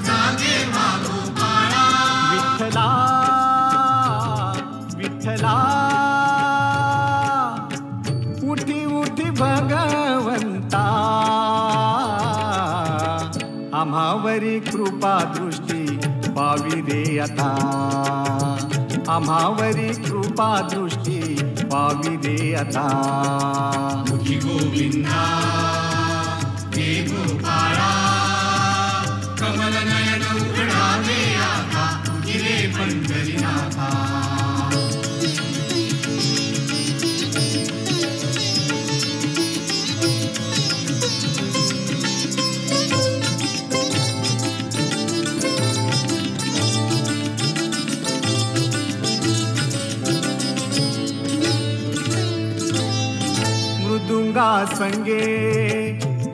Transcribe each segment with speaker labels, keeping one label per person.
Speaker 1: जागे व्हा गोपाळा.
Speaker 2: विठ्ठला विठ्ठला उठी उठी भगवंता, आम्हावरी कृपा दृष्टी पावी रे आता, आम्हावरी कृपा दृष्टी पावी रे आता.
Speaker 1: उठी गोविंदा हे गोपाळा, कमल नयन उघडावे आता, उठी रे पंढरीनाथा.
Speaker 2: मृदुंगा संगे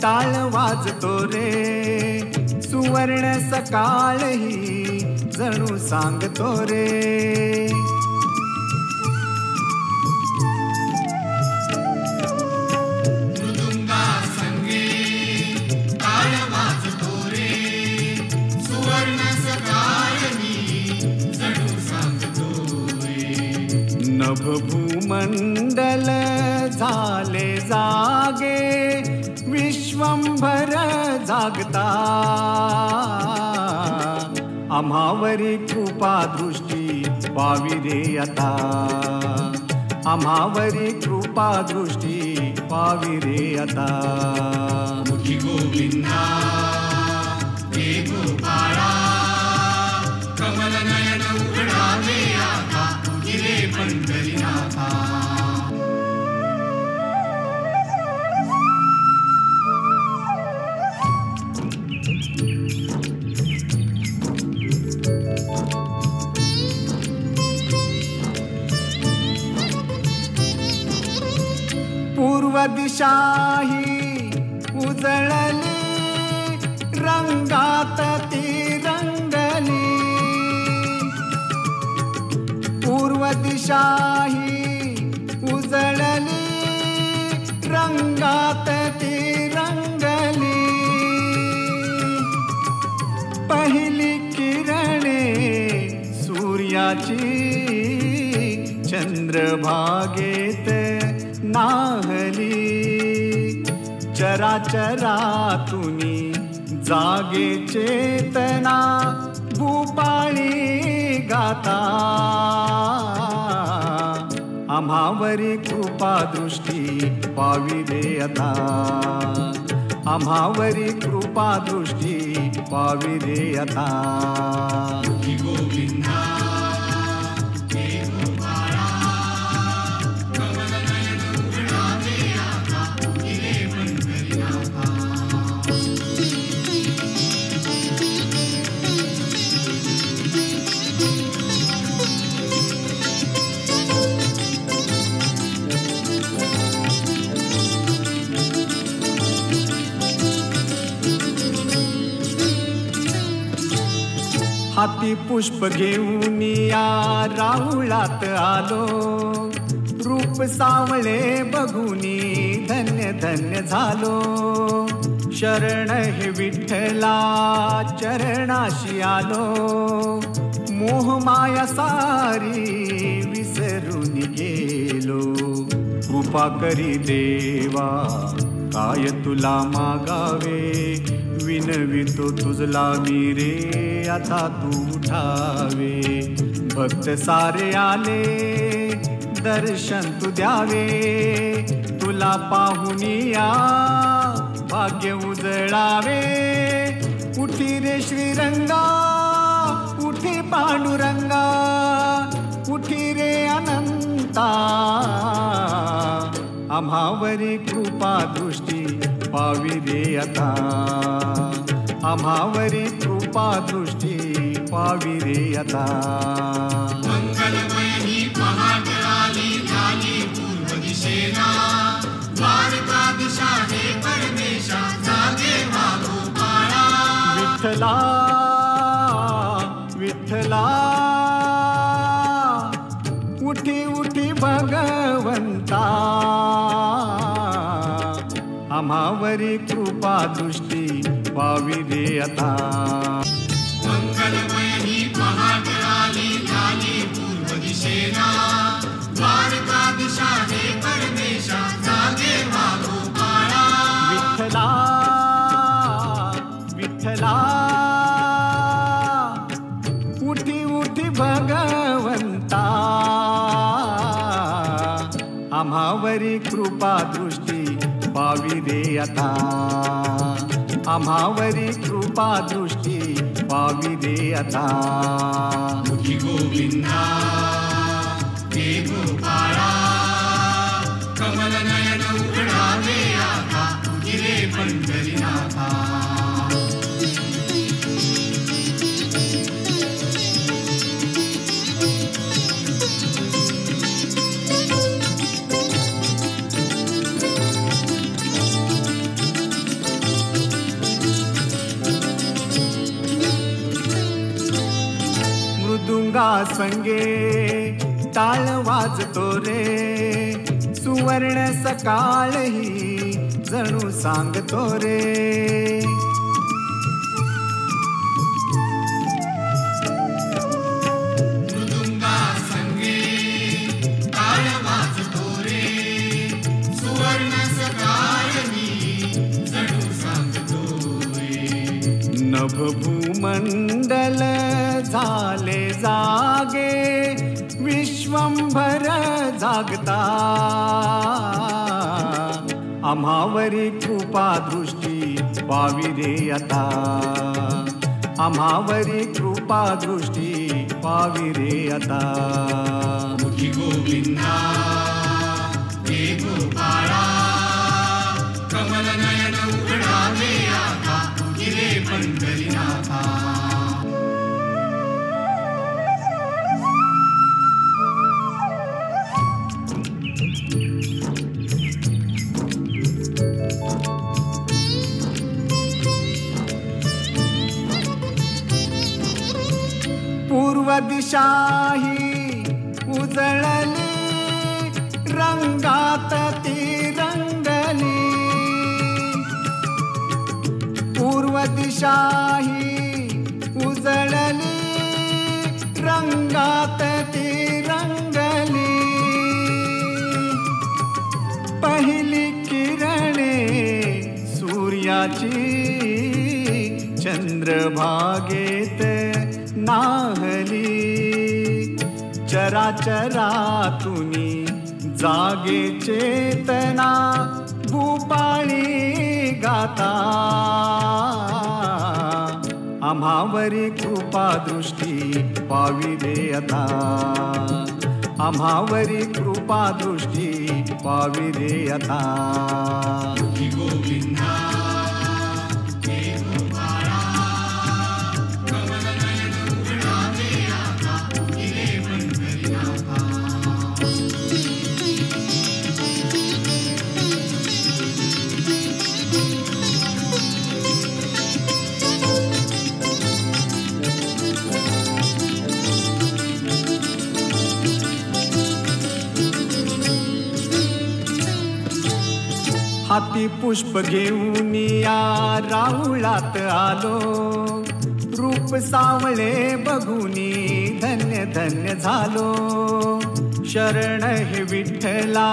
Speaker 2: टाळ वाजतो रे, सुवर्ण सकाळ ही जणू सांगतो रे.
Speaker 1: मृदुंगा संगे टाळ वाजतो रे, सुवर्ण सकाळ ही जणू सांगतो रे.
Speaker 2: नभभूमंडल झाले जागे, विश्वंभर जागता, आम्हावरी कृपा दृष्टी पावी रे आता, आम्हावरी कृपा दृष्टी पावी रे आता.
Speaker 1: उठी गोविंदा हे गोपाळा, कमल नयन उघडावे आता, उठी रे पंढरीनाथा.
Speaker 2: पूर्व दिशा ही उजळली, रंगात ती रंगली. पूर्व दिशा ही उजळली, रंगात ती रंगली. पहिली किरणे सूर्याची चंद्रभागेत नाहली. चराचरातुनी जागे चेतना, भूपाळी गाता, आम्हावरी कृपा दृष्टी पावी रे आता, आम्हावरी कृपा दृष्टी पावी रे आता.
Speaker 1: उठी गोविंदा हे गोपाळा, कमल नयन उघडावे आता, उठी रे पंढरीनाथा.
Speaker 2: हाती पुष्प घेऊन या राऊळात आलो, रूप सावळे बघुनी धन्य धन्य झालो. शरण हे विठ्ठला चरणाशी आलो, मोहमाया सारी विसरून गेलो. कृपा करी देवा काय तुला मागावे, विनवितो तुझला मी रे आता तू उठावे. भक्त सारे आले दर्शन तू द्यावे, तुला पाहुनिया भाग्य उजळावे. उठी रे श्रीरंगा उठी पांडुरंगा, उठी रे अनंता, आम्हावरी कृपा दृष्टी पावी रे आता, आम्हावरी कृपा दृष्टी पावी रे आता.
Speaker 1: मंगलमय ही पहाट आली झाली पूर्व दिशेला, द्वारका दिशा हे परमेशा, जागे व्हा गोपाळा.
Speaker 2: विठ्ठला विठ्ठला उठी उठी भगवंता, आम्हावरी कृपा दृष्टी पावी रे आता.
Speaker 1: मंगलमय ही पहाट आली झाली पूर्व दिशेला. द्वारका दिशा हे परमेशा जागे व्हा गोपाळा.
Speaker 2: विठ्ठला विठ्ठला उठी उठी भगवंता. आम्हावरी कृपा दृष्टी पावी रे आता. आम्हावरी कृपा दृष्टी पावी रे आता.
Speaker 1: मुखी गोविंदा हे गोपाळा. कमल नयन उघडावे आता गिरे पंढरीनाथा.
Speaker 2: मृदुंगा संगे टाळ वाजतो रे. सुवर्ण सकाळ ही जणू सांगतो रे.
Speaker 1: मृदुंगा संगे टाळ वाजतो रे. सुवर्ण सकाळ ही जणू सांगतो रे.
Speaker 2: नभभूमंडल झाले जागे विश्वंभर जागता. आम्हावरी कृपा दृष्टी पावी रे आता. आम्हावरी कृपा दृष्टी पावी रे आता.
Speaker 1: मुखी गोविंदा हे गोपाळा. कमल नयन उघडावे आता गिरे पंढरीनाथा.
Speaker 2: पूर्व दिशा ही उजळली रंगात ती रंगली. पूर्व दिशा ही उजळली रंगात ती रंगली. पहिली किरणे सूर्याची चंद्रभागेत नाहली. चराचरातुनी जागे चेतना भूपाळी गाता. आम्हावरी कृपा दृष्टी पावी रे आता. आम्हावरी कृपा दृष्टी पावी रे आता.
Speaker 1: मुखी गोविंदा हे गोपाळा. कमल नयन उघडावे आता गिरे पंढरीनाथा.
Speaker 2: हाती पुष्प घेऊन या राहुळात आलो. रूप सावळे बघुनी धन्य धन्य झालो. शरण हे विठ्ठला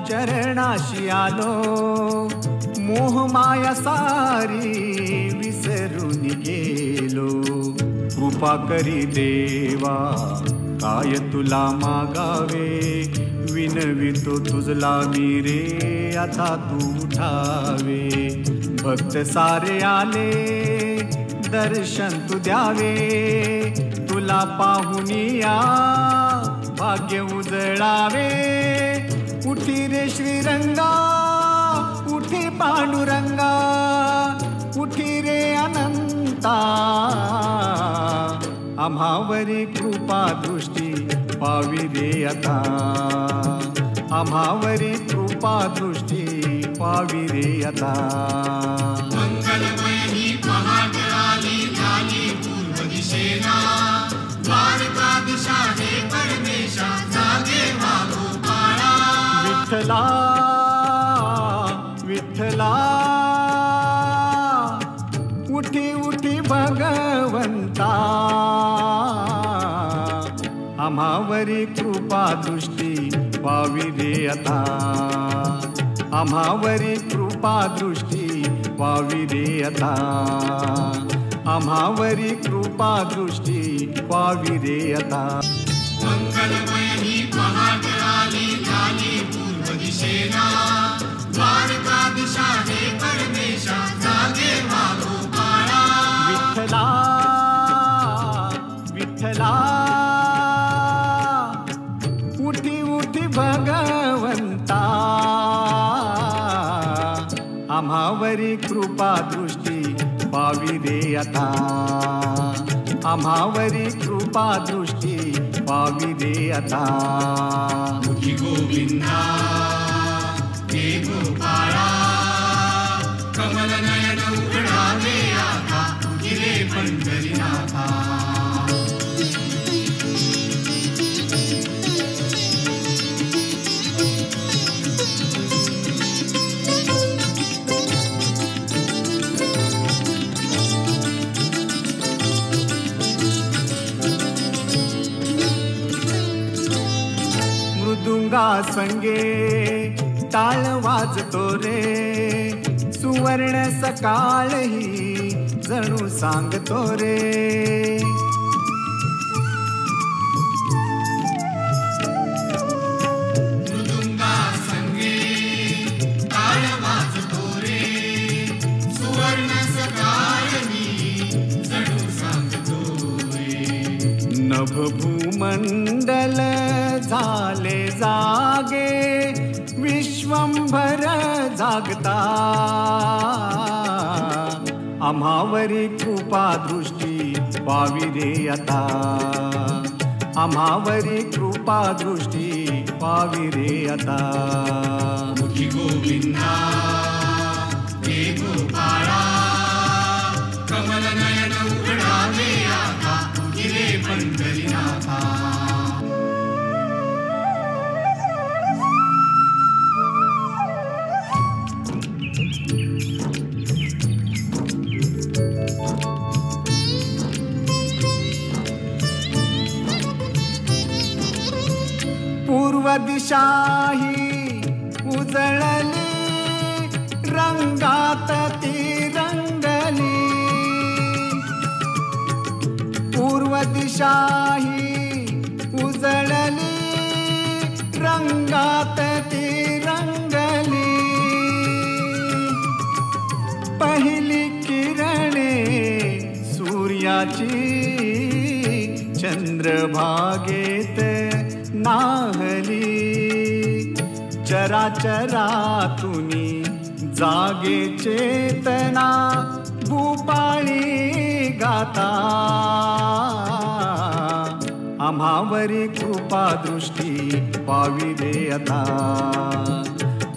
Speaker 2: चरणाशी आलो. मोहमाया सारी विसरून गेलो. कृपा करी देवा काय तुला मागावे. विनवितो तुझला मी रे आता तू उठावे. भक्त सारे आले दर्शन तू द्यावे. तुला पाहुनिया भाग्य उजळावे. उठी रे श्रीरंगा उठी पांडुरंगा. उठी रे अनंता. आम्हावरी कृपा दृष्टी पावी रे आता. आम्हावरी कृपा दृष्टी पावी रे आता.
Speaker 1: मंगलमय ही पहाट आली झाली पूर्व दिशेला. द्वारका दिशा हे परमेशा जागे व्हा गोपाळा.
Speaker 2: विठ्ठला विठ्ठला उठी उठी भगवंता आम्हावरी कृपा दृष्टी व्हावी रे आता आम्हावरी कृपा दृष्टी व्हावी रे आता आम्हावरी कृपा दृष्टी व्हावी रे आता
Speaker 1: मंगलमय ही पहाट आली झाली पूर्व दिशेला द्वारका दिशा हे परमेशा जागे वागो काळा
Speaker 2: विठ्ठला विठ्ठला उठी उठी भगवंता आम्हावरी कृपा दृष्टी व्हावी रे आता आम्हावरी कृपा दृष्टी व्हावी रे आता
Speaker 1: उठी गोविंदा हे गोपाळा कमल नयन उघडावे आता उठी रे पंढरीनाथा
Speaker 2: मृदुंगा संगे टाळ वाजतो रे सुवर्ण सकाळ ही जणू सांगतो रे
Speaker 1: मृदुंगा संगे टाळ वाजतो रे सुवर्ण सकाळ ही जणू सांगतो रे
Speaker 2: नभभूमंडल झाले जागे विश्वंभर जागता आम्हावरी कृपा दृष्टी व्हावी रे आता आम्हावरी कृपा दृष्टी व्हावी रे आता
Speaker 1: उठी गोविंदा हे गोपाळा कमल नयन उघडावे आता उठी रे पंढरीनाथा
Speaker 2: पूर्व दिशा ही उजळली रंगात ती रंगली पूर्व दिशा ही उजळली रंगात ती रंगली पहिली किरणे सूर्याची चंद्रभागेत नाहली चराचरातुनी जागे चेतना भूपाळी गाता आम्हावरी कृपा दृष्टी व्हावी रे आता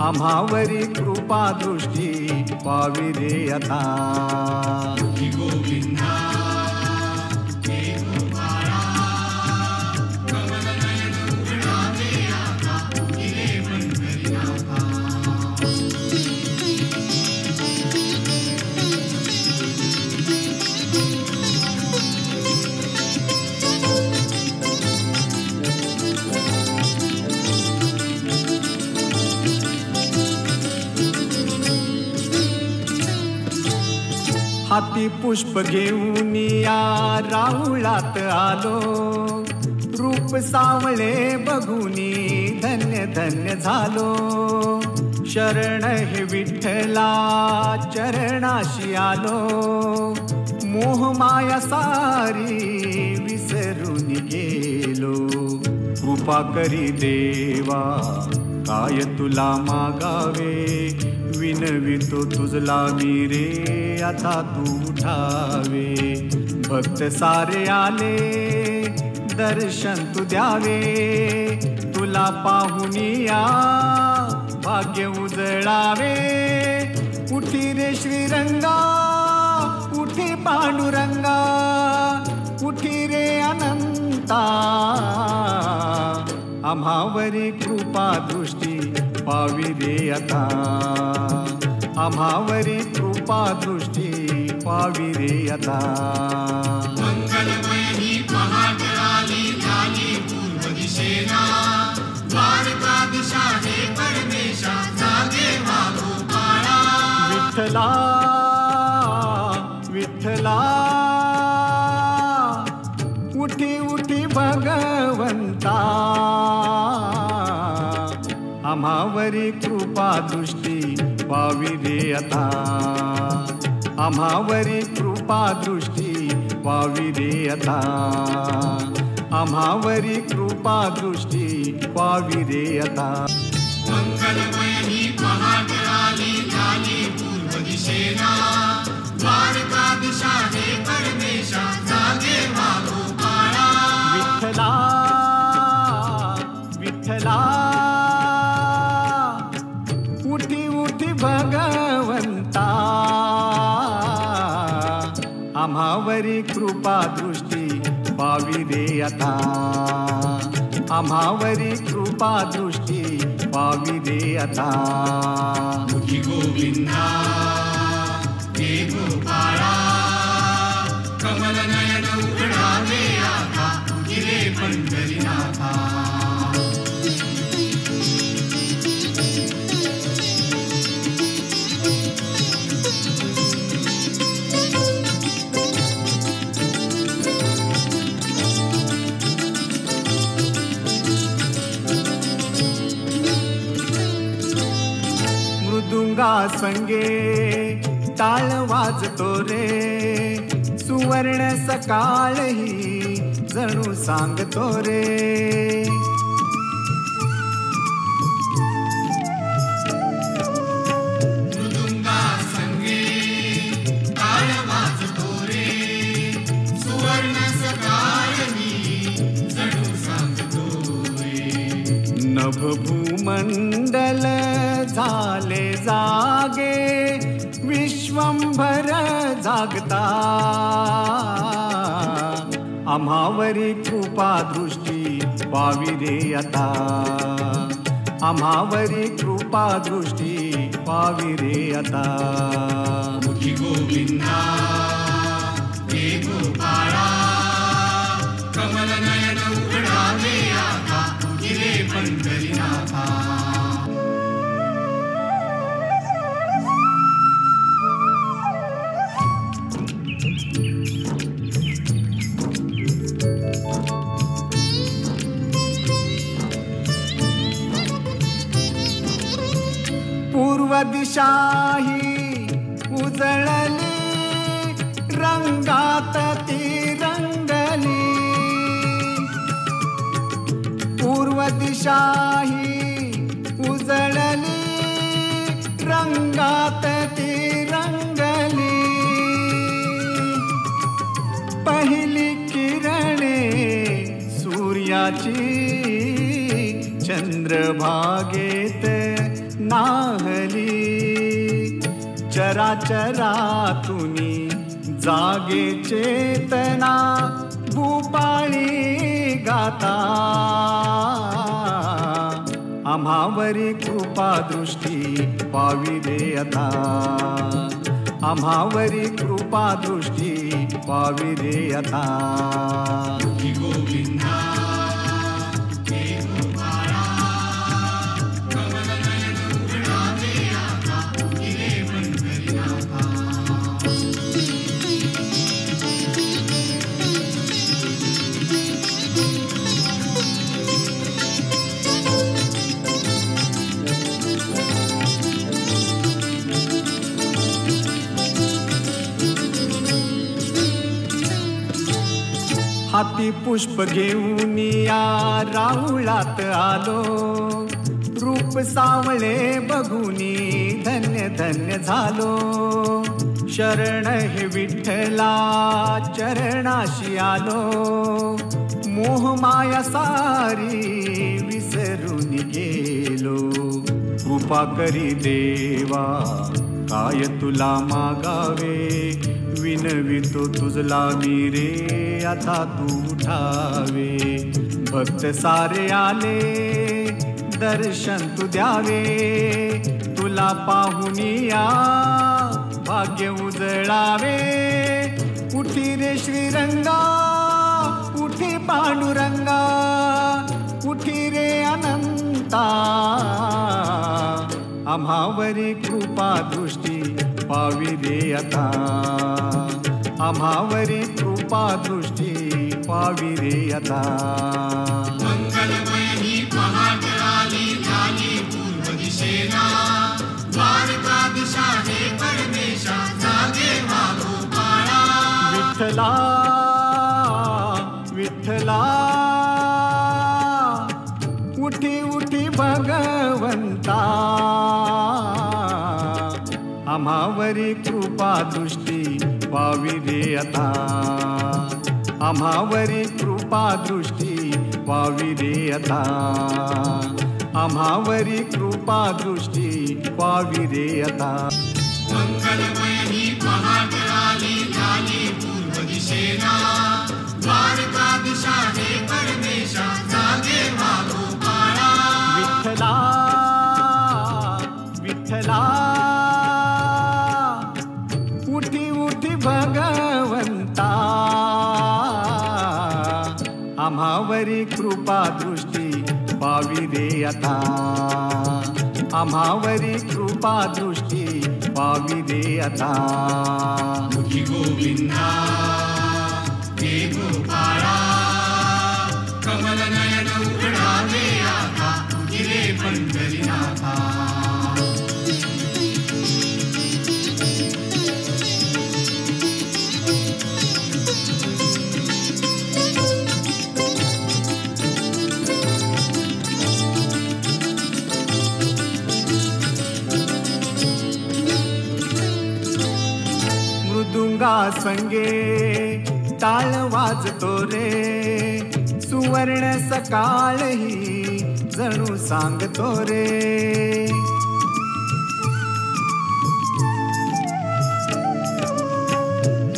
Speaker 2: आम्हावरी कृपा दृष्टी व्हावी रे आता
Speaker 1: उठी गोविंदा हे गोपाळा कमल नयन उघडावे आता उठी रे पंढरीनाथा
Speaker 2: हाती पुष्प घेऊन या राहुळात आलो रूप सावळे बघुनी धन्य धन्य झालो शरण हे विठ्ठला चरणाशी आलो मोह माया सारी विसरून गेलो कृपा करी देवा काय तुला मागावे विनवितो तुझला मी रे आता तू उठावे भक्त सारे आले दर्शन तू द्यावे तुला पाहुनिया भाग्य उजळावे उठी रे श्रीरंगा उठी पांडुरंगा उठी रे अनंता आम्हावरी कृपा दृष्टी व्हावी रे आता आम्हावरी कृपा दृष्टी पावी रे आता.
Speaker 1: मंगलमय ही पहाट आली झाली पूर्व दिशेला, द्वारका दिशा हे परमेशा जागे व्हा गोपाळा.
Speaker 2: विठ्ठला विठ्ठला उठी उठी भगवंता, आम्हावरी कृपा दृष्टी पावी रे आता. आम्हावरी कृपा दृष्टी पावी रे आता. आम्हावरी कृपा दृष्टी पावी रे आता.
Speaker 1: मंगलमय ही पहाट आली झाली पूर्व दिशेला, द्वारका दिशा हे परमेशा जागे व्हा गोपाळा.
Speaker 2: विठ्ठला विठ्ठला उठी उठी भगवंता, आम्हावरी कृपा दृष्टी पावी रे आता. आम्हावरी कृपा दृष्टी पावी रे आता.
Speaker 1: मुखी गोविंदा हे गोपाळा, कमल नयन उघडावे आता गिरे पंढरीनाथा.
Speaker 2: मृदुंगा संगे टाळ वाजतो रे, सुवर्ण सकाळ ही जणू सांगतो रे.
Speaker 1: मृदुंगा संगे टाळ वाजतो रे, सुवर्ण सकाळ ही जणू सांगतो रे.
Speaker 2: नभभूमंडल झाले जागे, विश्वंभर जागता, आम्हावरी कृपा दृष्टी पावी रे आता. आम्हावरी कृपा दृष्टी पावी रे आता.
Speaker 1: मुखी गोविंदा हे गोपाळा, कमल नयन उघडावे आता गिरे पंढरीनाथा.
Speaker 2: पूर्व दिशा ही उजळली, रंगात ती रंगली. पूर्व दिशा ही उजळली, रंगात ती रंगली. पहिली किरणे सूर्याची चंद्रभागेत नाहली. चराचरातुनी जागे चेतना, भूपाळी गाता, आम्हावरी कृपा दृष्टी पावी रे आता. आम्हावरी कृपा दृष्टी पावी रे आता.
Speaker 1: मुखी गोविंदा हे गोपाळा, कमल नयन उघडावे आता गिरे पंढरीनाथा.
Speaker 2: हाती पुष्प घेऊन या राहुळात आलो, रूप सावळे बघुनी धन्य धन्य झालो. शरण हे विठ्ठला चरणाशी आलो, मोह माया सारी विसरून गेलो. कृपा करी देवा काय तुला मागावे, विनवितो तुझला मी रे आता तू उठावे. भक्त सारे आले दर्शन तू द्यावे, तुला पाहुनिया भाग्य उजळावे. उठी रे श्रीरंगा, उठी पांडुरंगा, उठी रे अनंता. आम्हावरी कृपा दृष्टी पावी रे आता. आम्हावरी कृपा दृष्टी पावी रे आता.
Speaker 1: मंगलमय ही पहाट आली झाली पूर्व दिशेला. द्वारका दिशा हे परमेशा जागे व्हा गोपाळा.
Speaker 2: विठ्ठला विठ्ठला, उठी उठी भगवंता. आम्हावरी कृपा दृष्टी पावी रे आता. आम्हावरी कृपा दृष्टी पावी रे आता. आम्हावरी कृपा दृष्टी पावी रे आता.
Speaker 1: मंगलमय ही पहाट आली झाली पूर्व दिशेला. द्वारका दिशा हे परमेशा जागे व्हा गोपाळा.
Speaker 2: विठ्ठला विठ्ठला, उठी उठी भगवंता. आम्हावरी कृपा दृष्टी पावी रे आता. आम्हावरी कृपा दृष्टी पावी रे आता.
Speaker 1: मुखी गोविंदा हे गोपाळा. कमल नयन उघडावे आता गिरे पंढरीनाथा.
Speaker 2: मृदुंगा संगे टाळ वाजतो रे. सुवर्ण सकाळ ही जणू सांगतो रे.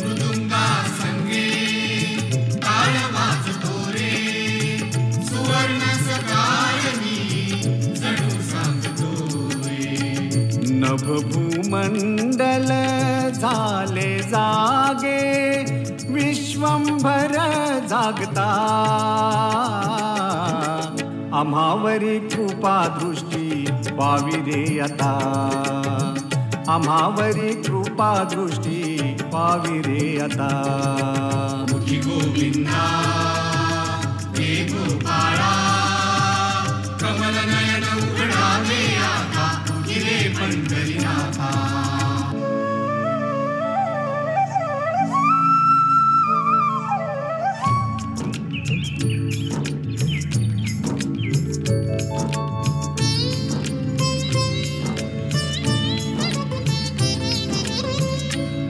Speaker 1: मृदुंगा संगे टाळ वाजतो रे. सुवर्ण सकाळी जणू सांगतो रे.
Speaker 2: नभभूमंडल झाले जागे, विश्वंभर जागता. आम्हावरी कृपा दृष्टी पावी रे आता. आम्हावरी कृपा दृष्टी पावी रे आता.
Speaker 1: मुखी गोविंदा हे गोपाळा. कमल नयन उघडावे आता गिरे पंढरीनाथा.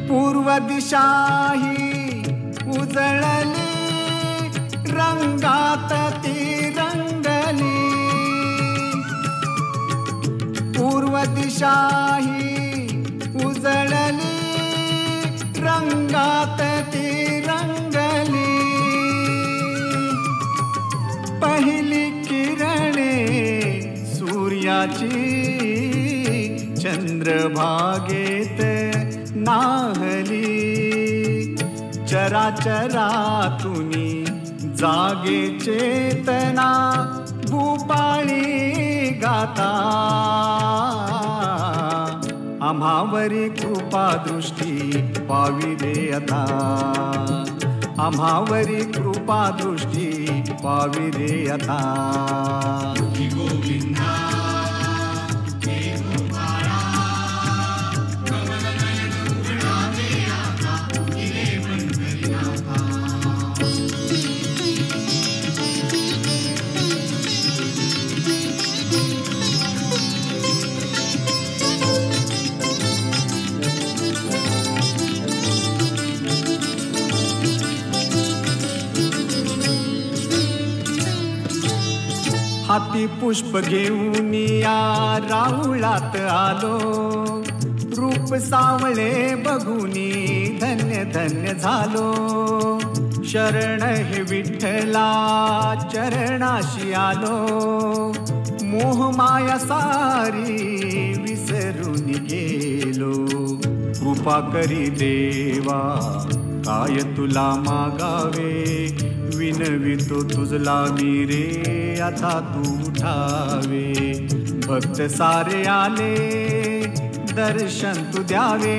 Speaker 2: पूर्व दिशा ही उजळली, रंगात ती रंगली. पूर्व दिशा ही उजळली, रंगात ती रंगली. पहिली किरणे सूर्याची चंद्रभागेत नाहली. चराचरातुनी जागे चेतना भूपाळी गाता. आम्हावरी कृपा दृष्टी पावी रे आता. आम्हावरी कृपा दृष्टी पावी रे आता.
Speaker 1: मुखी गोविंदा हे गोपाळा. कमल नयन उघडावे आता गिरे पंढरीनाथा.
Speaker 2: हाती पुष्प घेऊन या राऊळात आलो. रूप सावळे बघुनी धन्य धन्य झालो. शरण हे विठ्ठला चरणाशी आलो. मोह माया सारी विसरून गेलो. कृपा करी देवा, काय तुला मागावे, विनवितो तुझला मी रे, आता तू उठावे. भक्त सारे आले, दर्शन तू द्यावे,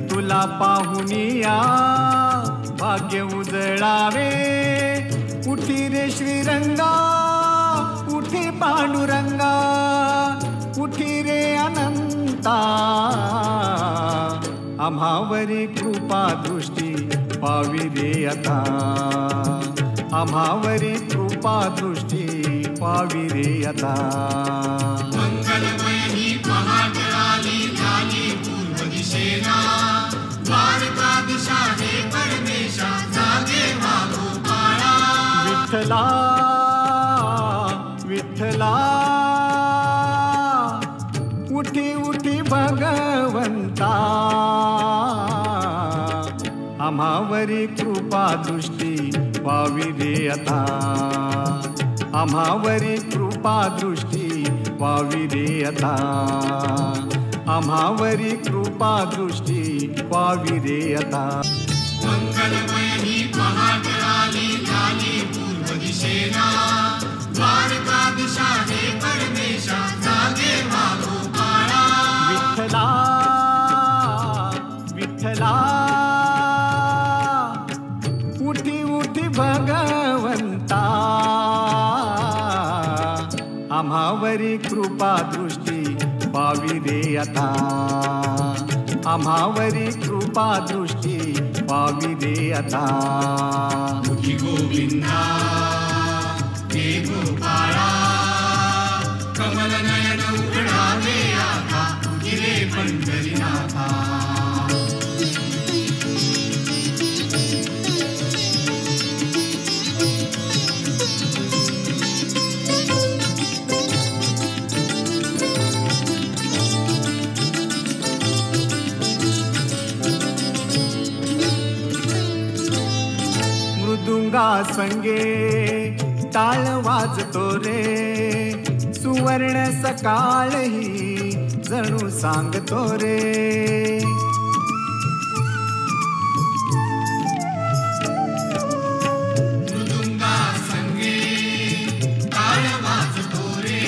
Speaker 2: तुला पाहुनिया भाग्य उजळावे. उठी रे श्रीरंगा, उठी पांडुरंगा, उठी रे अनंता. आम्हावरी कृपा दृष्टी पावी रे आता, आम्हावरी कृपा दृष्टी पावी रे आता.
Speaker 1: मंगलमय ही पहाट आली, झाली पूर्व दिशेला, द्वारका दिशा हे परमेशा, जागे व्हा गोपाळा.
Speaker 2: विठ्ठला विठ्ठला, उठी उठी भगवंता. आम्हावरी कृपा दृष्टी पावी रे आता, आम्हावरी कृपा दृष्टी पावी रे आता, आम्हावरी कृपा दृष्टी पावी रे आता.
Speaker 1: मंगलमय ही पहाट आली, झाली पूर्व दिशेला, द्वारका दिशा हे परमेशा, जागे व्हा गोपाळा.
Speaker 2: विठ्ठला विठ्ठला, उठी उठी भगवंता. आम्हावरी कृपा दृष्टी पावी रे आता, आम्हावरी कृपा दृष्टी पावी रे आता.
Speaker 1: उठी गोविंदा हे गोपाळा, कमल नयन उघडावे आता, उठी रे पंढरीनाथा.
Speaker 2: मृदुंगा संगे टाळ वाजतो रे, सुवर्ण सकाळ ही जणू सांगतो रे.
Speaker 1: मृदुंगा संगे टाळ वाजतो रे,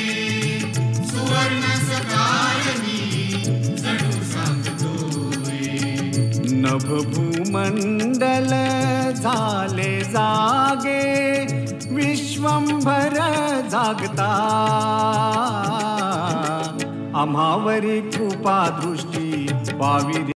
Speaker 1: सुवर्ण सकाळी जणू सांगतो रे.
Speaker 2: नभभूमंडल झाले जागे, विश्वंभर जागता. आम्हावरी कृपा दृष्टी पावी रे